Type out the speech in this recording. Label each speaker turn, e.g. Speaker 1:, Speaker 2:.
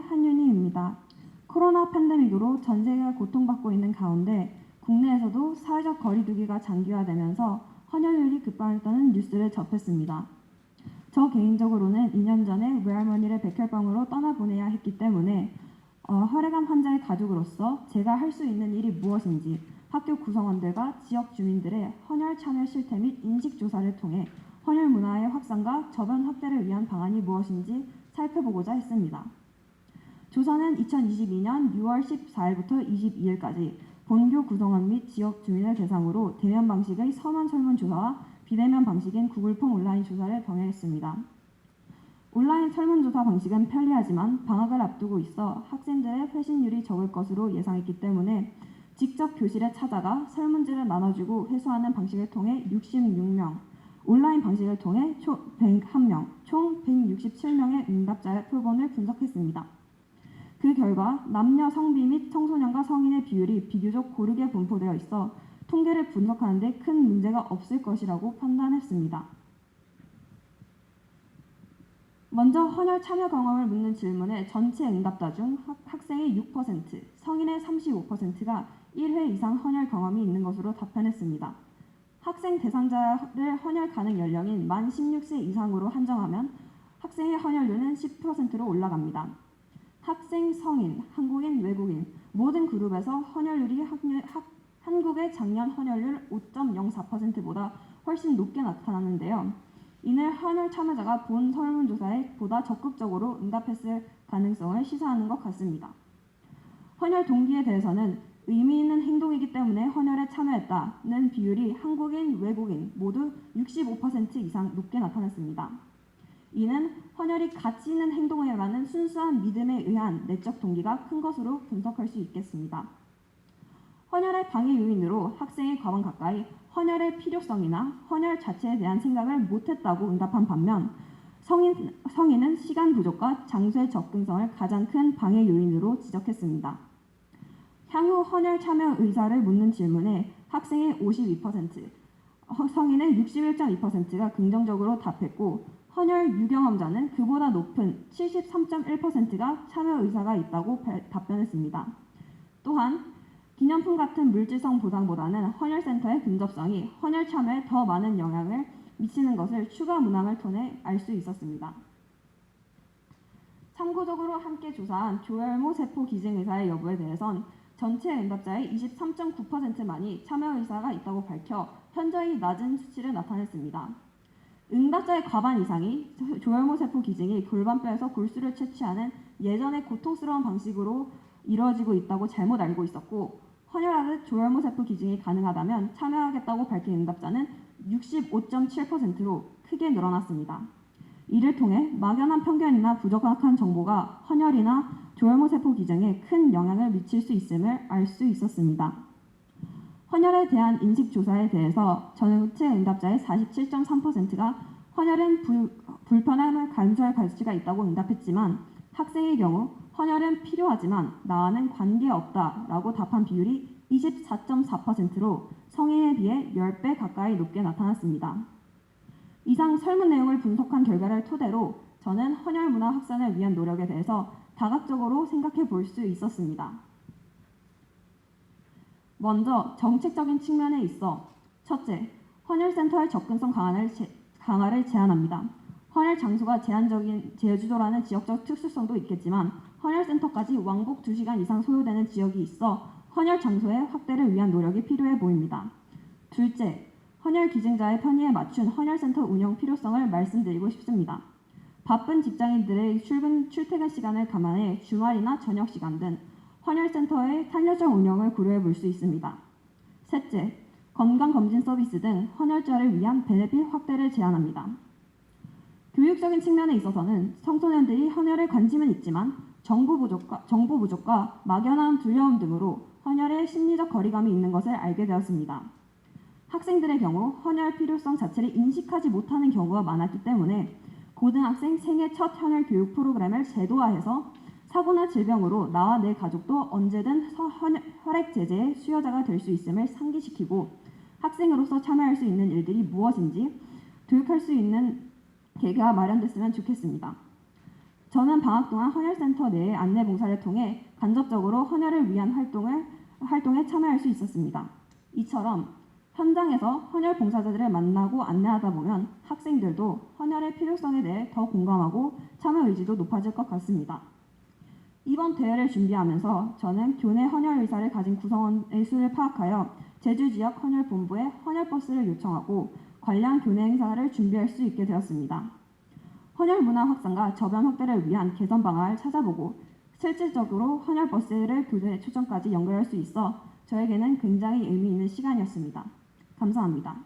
Speaker 1: 한윤희입니다. 코로나 팬데믹으로 전 세계가 고통받고 있는 가운데 국내에서도 사회적 거리두기가 장기화되면서 헌혈률이 급감했다는 뉴스를 접했습니다. 저 개인적으로는 2년 전에 외할머니를 백혈병으로 떠나보내야 했기 때문에 혈액암 환자의 가족으로서 제가 할 수 있는 일이 무엇인지 학교 구성원들과 지역 주민들의 헌혈 참여 실태 및 인식 조사를 통해 헌혈 문화의 확산과 저변 확대를 위한 방안이 무엇인지 살펴보고자 했습니다. 조사는 2022년 6월 14일부터 22일까지 본교 구성원 및 지역 주민을 대상으로 대면 방식의 서면 설문조사와 비대면 방식인 구글폼 온라인 조사를 병행했습니다. 온라인 설문조사 방식은 편리하지만 방학을 앞두고 있어 학생들의 회신율이 적을 것으로 예상했기 때문에 직접 교실에 찾아가 설문지를 나눠주고 회수하는 방식을 통해 66명, 온라인 방식을 통해 총 101명, 총 167명의 응답자의 표본을 분석했습니다. 그 결과 남녀 성비 및 청소년과 성인의 비율이 비교적 고르게 분포되어 있어 통계를 분석하는 데 큰 문제가 없을 것이라고 판단했습니다. 먼저 헌혈 참여 경험을 묻는 질문에 전체 응답자 중 학생의 6%, 성인의 35%가 1회 이상 헌혈 경험이 있는 것으로 답변했습니다. 학생 대상자를 헌혈 가능 연령인 만 16세 이상으로 한정하면 학생의 헌혈률은 10%로 올라갑니다. 학생, 성인, 한국인, 외국인 모든 그룹에서 헌혈률이 한국의 작년 헌혈률 5.04%보다 훨씬 높게 나타나는데요. 이는 헌혈 참여자가 본 설문조사에 보다 적극적으로 응답했을 가능성을 시사하는 것 같습니다. 헌혈 동기에 대해서는 의미 있는 행동이기 때문에 헌혈에 참여했다는 비율이 한국인, 외국인 모두 65% 이상 높게 나타났습니다. 이는 헌혈이 가치 있는 행동이라는 순수한 믿음에 의한 내적 동기가 큰 것으로 분석할 수 있겠습니다. 헌혈의 방해 요인으로 학생의 과반 가까이 헌혈의 필요성이나 헌혈 자체에 대한 생각을 못했다고 응답한 반면 성인은 시간 부족과 장소의 접근성을 가장 큰 방해 요인으로 지적했습니다. 향후 헌혈 참여 의사를 묻는 질문에 학생의 52%, 성인의 61.2%가 긍정적으로 답했고 헌혈 유경험자는 그보다 높은 73.1%가 참여 의사가 있다고 답변했습니다. 또한 기념품 같은 물질성 보상보다는 헌혈센터의 근접성이 헌혈 참여에 더 많은 영향을 미치는 것을 추가 문항을 통해 알 수 있었습니다. 참고적으로 함께 조사한 조혈모 세포 기증 의사의 여부에 대해선 전체 응답자의 23.9%만이 참여 의사가 있다고 밝혀 현저히 낮은 수치를 나타냈습니다. 응답자의 과반 이상이 조혈모 세포 기증이 골반뼈에서 골수를 채취하는 예전의 고통스러운 방식으로 이루어지고 있다고 잘못 알고 있었고 헌혈하듯 조혈모 세포 기증이 가능하다면 참여하겠다고 밝힌 응답자는 65.7%로 크게 늘어났습니다. 이를 통해 막연한 편견이나 부정확한 정보가 헌혈이나 조혈모 세포 기증에 큰 영향을 미칠 수 있음을 알 수 있었습니다. 헌혈에 대한 인식 조사에 대해서 전체 응답자의 47.3%가 헌혈은 불편함을 감수할 가치가 있다고 응답했지만 학생의 경우 헌혈은 필요하지만 나와는 관계없다라고 답한 비율이 24.4%로 성인에 비해 10배 가까이 높게 나타났습니다. 이상 설문 내용을 분석한 결과를 토대로 저는 헌혈 문화 확산을 위한 노력에 대해서 다각적으로 생각해 볼 수 있었습니다. 먼저 정책적인 측면에 있어 첫째, 헌혈센터의 접근성 강화를 제안합니다. 헌혈 장소가 제한적인 제주도라는 지역적 특수성도 있겠지만 헌혈센터까지 왕복 2시간 이상 소요되는 지역이 있어 헌혈 장소의 확대를 위한 노력이 필요해 보입니다. 둘째, 헌혈 기증자의 편의에 맞춘 헌혈센터 운영 필요성을 말씀드리고 싶습니다. 바쁜 직장인들의 출퇴근 시간을 감안해 주말이나 저녁 시간 등 헌혈센터의 탄력적 운영을 고려해 볼 수 있습니다. 셋째, 건강검진 서비스 등 헌혈자를 위한 베네핏 확대를 제안합니다. 교육적인 측면에 있어서는 청소년들이 헌혈에 관심은 있지만 정보 부족과 막연한 두려움 등으로 헌혈에 심리적 거리감이 있는 것을 알게 되었습니다. 학생들의 경우 헌혈 필요성 자체를 인식하지 못하는 경우가 많았기 때문에 고등학생 생애 첫 헌혈 교육 프로그램을 제도화해서 사고나 질병으로 나와 내 가족도 언제든 혈액 제제의 수요자가 될 수 있음을 상기시키고 학생으로서 참여할 수 있는 일들이 무엇인지 교육할 수 있는 계기가 마련됐으면 좋겠습니다. 저는 방학 동안 헌혈센터 내의 안내 봉사를 통해 간접적으로 헌혈을 위한 활동에 참여할 수 있었습니다. 이처럼 현장에서 헌혈 봉사자들을 만나고 안내하다 보면 학생들도 헌혈의 필요성에 대해 더 공감하고 참여 의지도 높아질 것 같습니다. 이번 대회를 준비하면서 저는 교내 헌혈 의사를 가진 구성원의 수를 파악하여 제주 지역 헌혈본부에 헌혈버스를 요청하고 관련 교내 행사를 준비할 수 있게 되었습니다. 헌혈 문화 확산과 저변 확대를 위한 개선 방안을 찾아보고 실질적으로 헌혈버스를 교대 초청까지 연결할 수 있어 저에게는 굉장히 의미 있는 시간이었습니다. 감사합니다.